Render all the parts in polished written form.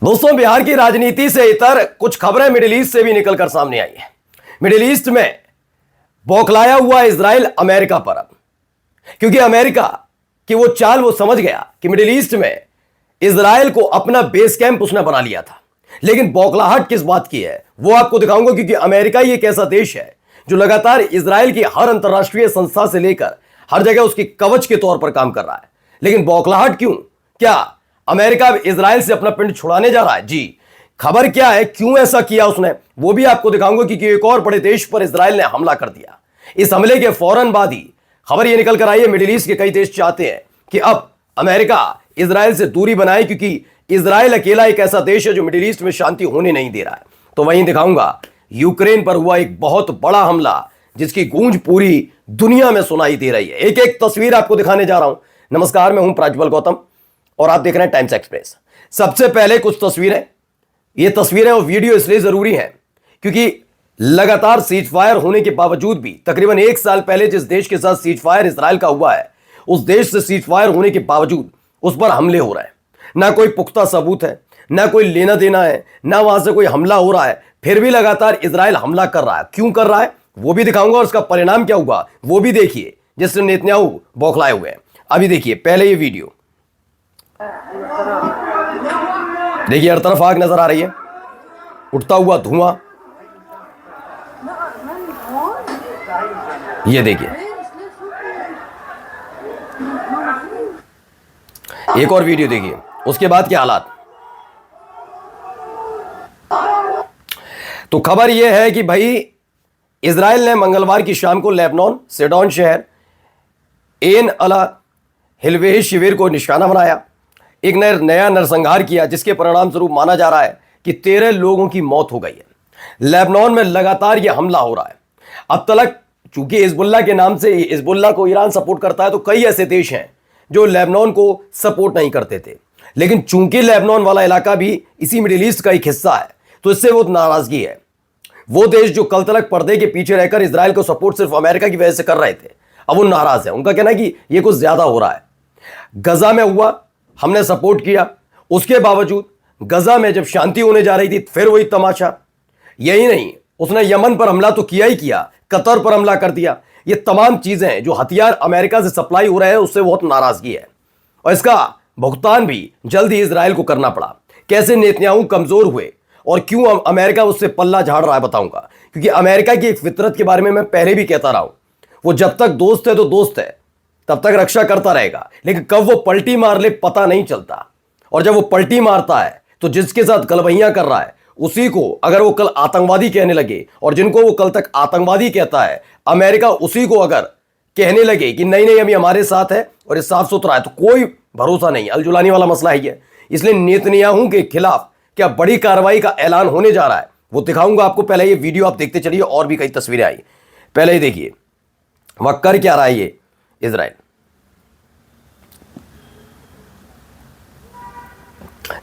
दोस्तों, बिहार की राजनीति से इतर कुछ खबरें मिडिल ईस्ट से भी निकलकर सामने आई हैं। मिडिल ईस्ट में बौखलाया हुआ इजराइल अमेरिका पर अब, क्योंकि अमेरिका की वो चाल वो समझ गया कि मिडिल ईस्ट में इजराइल को अपना बेस कैंप उसने बना लिया था। लेकिन बौखलाहट किस बात की है वो आपको दिखाऊंगा, क्योंकि अमेरिका ही एक ऐसा देश है जो लगातार इजराइल की हर अंतर्राष्ट्रीय संस्था से लेकर हर जगह उसकी कवच के तौर पर काम कर रहा है। लेकिन बौखलाहट क्यों? क्या अमेरिका इजराइल से अपना पिंड छुड़ाने जा रहा है? जी, खबर क्या है, क्यों ऐसा किया उसने, वो भी आपको दिखाऊंगा। क्योंकि एक और बड़े देश पर इजराइल ने हमला कर दिया। इस हमले के फौरन बाद ही खबर यह निकल कर आई है, मिडिल ईस्ट के कई देश चाहते हैं कि अब अमेरिका इजराइल से दूरी बनाए, क्योंकि इजराइल अकेला एक ऐसा देश है जो मिडिल ईस्ट में शांति होने नहीं दे रहा है। तो वहीं दिखाऊंगा यूक्रेन पर हुआ एक बहुत बड़ा हमला जिसकी गूंज पूरी दुनिया में सुनाई दे रही है। एक एक तस्वीर आपको दिखाने जा रहा हूं। नमस्कार, मैं हूं प्रज्वल गौतम और आप देख रहे हैं टाइम्स एक्सप्रेस। सबसे पहले कुछ तस्वीरें, ये तस्वीरें और वीडियो इसलिए जरूरी हैं क्योंकि लगातार सीज फायर होने के बावजूद भी तकरीबन एक साल पहले जिस देश के साथ सीज फायर इजराइल का हुआ है, उस देश से सीज फायर होने के बावजूद उस पर हमले हो रहे हैं। ना कोई पुख्ता सबूत है, ना कोई लेना देना है, ना वहां से कोई हमला हो रहा है, फिर भी लगातार इजराइल हमला कर रहा है। क्यों कर रहा है वो भी दिखाऊंगा और उसका परिणाम क्या हुआ वो भी देखिए, जिससे नेतन्याहू बौखलाए हुए हैं। अभी देखिए पहले ये वीडियो देखिए, हर तरफ आग नजर आ रही है, उठता हुआ धुआं। ये देखिए, एक और वीडियो देखिए, उसके बाद के हालात। तो खबर यह है कि भाई इजराइल ने मंगलवार की शाम को लेबनान सेडोन शहर एन अला हिलवेह शिविर को निशाना बनाया, एक नया नरसंहार किया, जिसके परिणाम स्वरूप माना जा रहा है कि 13 लोगों की मौत हो गई है। लेबनान में लगातार यह हमला हो रहा है। अब तक चूंकि हिजबुल्लाह के नाम से हिजबुल्लाह को ईरान सपोर्ट करता है, तो कई ऐसे देश हैं जो लेबनान को सपोर्ट नहीं करते थे। लेकिन चूंकि लेबनान वाला इलाका भी इसी मिडिल ईस्ट का एक हिस्सा है, तो इससे बहुत नाराजगी है। वो देश जो कल तक पर्दे के पीछे रहकर इजराइल को सपोर्ट सिर्फ अमेरिका की वजह से कर रहे थे, अब वो नाराज है। उनका कहना है कि ये कुछ ज्यादा हो रहा है। गजा में हुआ, हमने सपोर्ट किया, उसके बावजूद गजा में जब शांति होने जा रही थी फिर वही तमाशा। यही नहीं, उसने यमन पर हमला तो किया ही किया, कतर पर हमला कर दिया। ये तमाम चीजें जो हथियार अमेरिका से सप्लाई हो रहे हैं, उससे बहुत नाराजगी है और इसका भुगतान भी जल्द ही इजराइल को करना पड़ा। कैसे नेतन्याहू कमजोर हुए और क्यों अमेरिका उससे पल्ला झाड़ रहा है बताऊंगा। क्योंकि अमेरिका की एक फितरत के बारे में मैं पहले भी कहता रहा हूं, वो जब तक दोस्त है तो दोस्त है, तब तक रक्षा करता रहेगा। लेकिन कब वो पलटी मार ले पता नहीं चलता, और जब वो पलटी मारता है तो जिसके साथ गलबहियां कर रहा है उसी को अगर वो कल आतंकवादी कहने लगे, और जिनको वो कल तक आतंकवादी कहता है अमेरिका, उसी को अगर कहने लगे कि नहीं नहीं अभी हमारे साथ है और ये साफ सुथरा है, तो कोई भरोसा नहीं। अलजुलानी वाला मसला ही है। इसलिए नेतन्याहू के खिलाफ क्या बड़ी कार्रवाई का ऐलान होने जा रहा है वो दिखाऊंगा आपको। पहले ये वीडियो आप देखते चलिए, और भी कई तस्वीरें आई। पहले ही देखिए वह कर क्या रहा है ये इजराइल।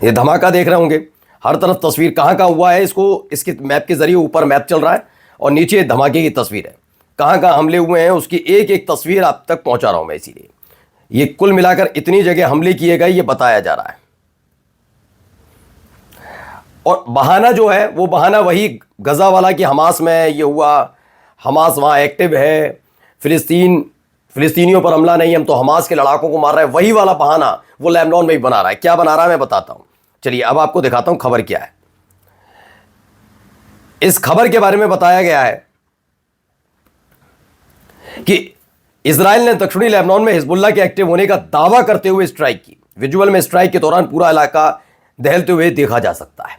ये धमाका देख रहे होंगे, हर तरफ तस्वीर कहां कहां हुआ है, इसको इसके मैप के जरिए ऊपर मैप चल रहा है और नीचे धमाके की तस्वीर है। कहां कहां हमले हुए हैं उसकी एक एक तस्वीर आप तक पहुंचा रहा हूं मैं। इसीलिए ये कुल मिलाकर इतनी जगह हमले किए गए ये बताया जा रहा है। और बहाना जो है वो बहाना वही गजा वाला कि हमास में ये हुआ, हमास वहां एक्टिव है, फिलिस्तीनियों पर हमला नहीं, हम तो हमास के लड़ाकों को मार रहे हैं, वही वाला बहाना वो लेबनान में भी बना रहा है। क्या बना रहा है मैं बताता हूं। चलिए अब आपको दिखाता हूं खबर क्या है। इस खबर के बारे में बताया गया है कि इजराइल ने दक्षिणी लेबनान में हिजबुल्लाह के एक्टिव होने का दावा करते हुए स्ट्राइक की। विजुअल में स्ट्राइक के दौरान पूरा इलाका दहलते हुए देखा जा सकता है।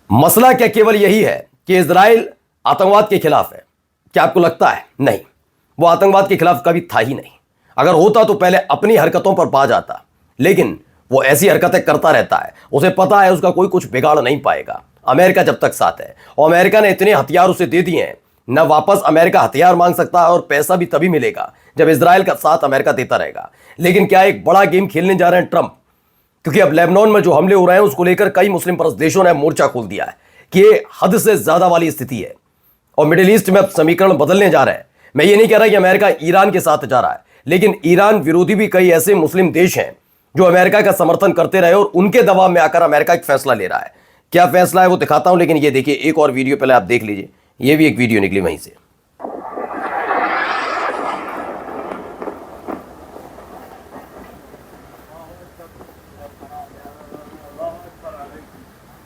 मसला क्या केवल यही है कि इजराइल आतंकवाद के खिलाफ है? क्या आपको लगता है? नहीं, वो आतंकवाद के खिलाफ कभी था ही नहीं। अगर होता तो पहले अपनी हरकतों पर पा जाता, लेकिन वो ऐसी हरकतें करता रहता है, उसे पता है उसका कोई कुछ बिगाड़ नहीं पाएगा अमेरिका जब तक साथ है। और अमेरिका ने इतने हथियार उसे दे दिए हैं, न वापस अमेरिका हथियार मांग सकता है, और पैसा भी तभी मिलेगा जब इजराइल का साथ अमेरिका देता रहेगा। लेकिन क्या एक बड़ा गेम खेलने जा रहे हैं ट्रंप, क्योंकि अब लेबनान में जो हमले हो रहे हैं उसको लेकर कई मुस्लिम परस्त देशों ने मोर्चा खोल दिया है कि ये हद से ज्यादा वाली स्थिति है और मिडिल ईस्ट में अब समीकरण बदलने जा रहे हैं। मैं ये नहीं कह रहा कि अमेरिका ईरान के साथ जा रहा है, लेकिन ईरान विरोधी भी कई ऐसे मुस्लिम देश हैं जो अमेरिका का समर्थन करते रहे और उनके दबाव में आकर अमेरिका एक फैसला ले रहा है। क्या फैसला है वो दिखाता हूं, लेकिन ये देखिए एक और वीडियो पहले आप देख लीजिए। ये भी एक वीडियो निकली वहीं से।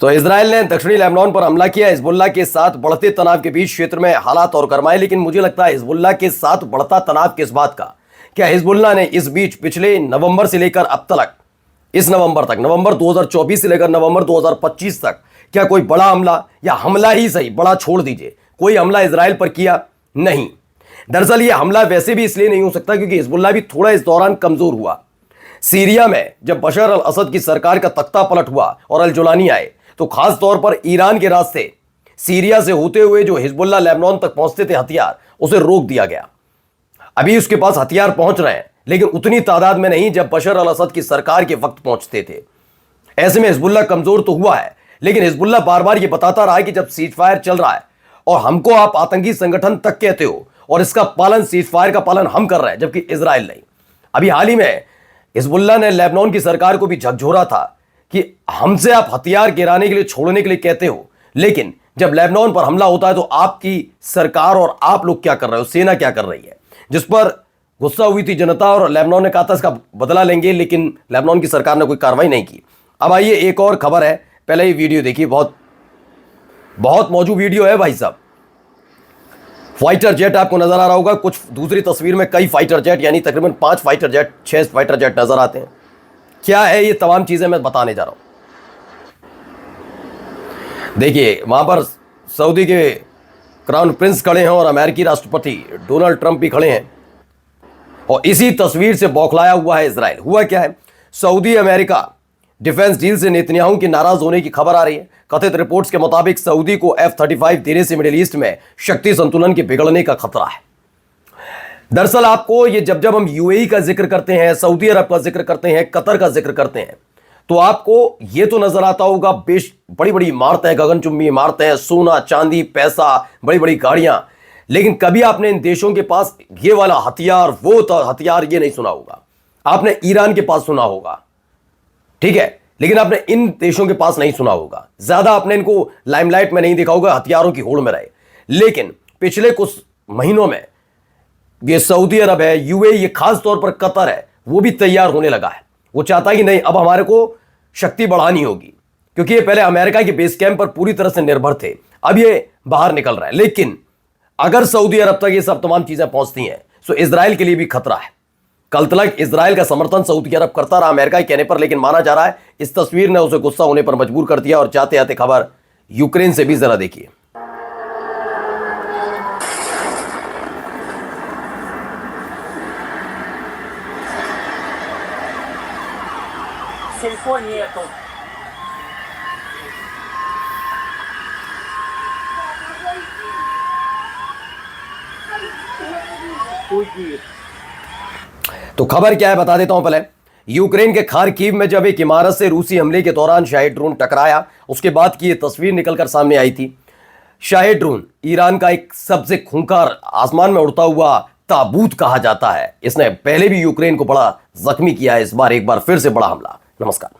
तो इजराइल ने दक्षिणी लेबनान पर हमला किया। हिजबुल्लाह के साथ बढ़ते तनाव के बीच क्षेत्र में हालात और गरमाए, लेकिन मुझे लगता है हिजबुल्लाह के साथ बढ़ता तनाव किस बात का? क्या हिजबुल्लाह ने इस बीच पिछले नवंबर से लेकर अब तक, इस नवंबर तक, नवंबर 2024 से लेकर नवंबर 2025 तक, क्या कोई बड़ा हमला या हमला ही सही, बड़ा छोड़ दीजिए, कोई हमला इजराइल पर किया? नहीं। दरअसल यह हमला वैसे भी इसलिए नहीं हो सकता क्योंकि हिजबुल्लाह भी थोड़ा इस दौरान कमजोर हुआ। सीरिया में जब बशर अल असद की सरकार का तख्ता पलट हुआ और अल जुलानी आए, तो खास तौर पर ईरान के रास्ते सीरिया से होते हुए जो हिजबुल्लाह लेबनान तक पहुंचते थे हथियार, उसे रोक दिया गया। अभी उसके पास हथियार पहुंच रहे हैं, लेकिन उतनी तादाद में नहीं जब बशर अल असद की सरकार के वक्त पहुंचते थे। ऐसे में हिजबुल्लाह कमजोर तो हुआ है, लेकिन हिजबुल्लाह बार बार यह बताता रहा है कि जब सीज फायर चल रहा है और हमको आप आतंकी संगठन तक कहते हो, और इसका पालन, सीज फायर का पालन हम कर रहे हैं, जबकि इजराइल नहीं। अभी हाल ही में हिजबुल्लाह ने लेबनान की सरकार को भी झकझोरा था कि हमसे आप हथियार गिराने के लिए, छोड़ने के लिए कहते हो, लेकिन जब लेबनान पर हमला होता है तो आपकी सरकार और आप लोग क्या कर रहे हो, सेना क्या कर रही है, जिस पर गुस्सा हुई थी जनता और लेबनान ने कहा था इसका बदला लेंगे, लेकिन लेबनान की सरकार ने कोई कार्रवाई नहीं की। अब आइए एक और खबर है, पहले ये वीडियो देखिए, बहुत मौजूद वीडियो है भाई साहब। फाइटर जेट आपको नजर आ रहा होगा, कुछ दूसरी तस्वीर में कई फाइटर जेट, यानी तकरीबन 5 फाइटर जेट, 6 फाइटर जेट नजर आते हैं। क्या है ये तमाम चीजें मैं बताने जा रहा हूं। देखिए वहां पर सऊदी के क्राउन प्रिंस खड़े हैं और अमेरिकी राष्ट्रपति डोनाल्ड ट्रंप भी खड़े हैं, और इसी तस्वीर से बौखलाया हुआ है इजराइल। हुआ क्या है, सऊदी अमेरिका डिफेंस डील से नेतन्याहू की नाराज होने की खबर आ रही है। कथित रिपोर्ट्स के मुताबिक सऊदी को F-35 देने से मिडिल ईस्ट में शक्ति संतुलन के बिगड़ने का खतरा है। दरअसल आपको ये जब हम यूएई का जिक्र करते हैं, सऊदी अरब का जिक्र करते हैं, कतर का जिक्र करते हैं, तो आपको ये तो नजर आता होगा बड़ी बड़ी इमारतें, गगनचुंबी इमारतें, सोना चांदी पैसा, बड़ी बड़ी गाड़ियां, लेकिन कभी आपने इन देशों के पास ये वाला हथियार, वो हथियार, ये नहीं सुना होगा। आपने ईरान के पास सुना होगा, ठीक है, लेकिन आपने इन देशों के पास नहीं सुना होगा। ज्यादा आपने इनको लाइमलाइट में नहीं देखा होगा, हथियारों की होड़ में रहे। लेकिन पिछले कुछ महीनों में ये सऊदी अरब है, यूएई, ये खास तौर पर कतर है, वो भी तैयार होने लगा है। वो चाहता है कि नहीं, अब हमारे को शक्ति बढ़ानी होगी, क्योंकि ये पहले अमेरिका के बेस कैंप पर पूरी तरह से निर्भर थे, अब ये बाहर निकल रहा है। लेकिन अगर सऊदी अरब तक ये सब तमाम चीजें पहुंचती हैं तो इजराइल के लिए भी खतरा है। कल तक इजराइल का समर्थन सऊदी अरब करता रहा अमेरिका के कहने पर, लेकिन माना जा रहा है इस तस्वीर ने उसे गुस्सा होने पर मजबूर कर दिया। और जाते आते खबर यूक्रेन से भी जरा देखिए। телефон нету уйди। तो खबर क्या है बता देता हूं। पहले यूक्रेन के खार्किव में जब एक इमारत से रूसी हमले के दौरान शाहिद ड्रोन टकराया, उसके बाद की यह तस्वीर निकलकर सामने आई थी। शाहिद ड्रोन ईरान का एक सबसे खूंखार आसमान में उड़ता हुआ ताबूत कहा जाता है। इसने पहले भी यूक्रेन को बड़ा जख्मी किया है, इस बार एक बार फिर से बड़ा हमला। नमस्कार।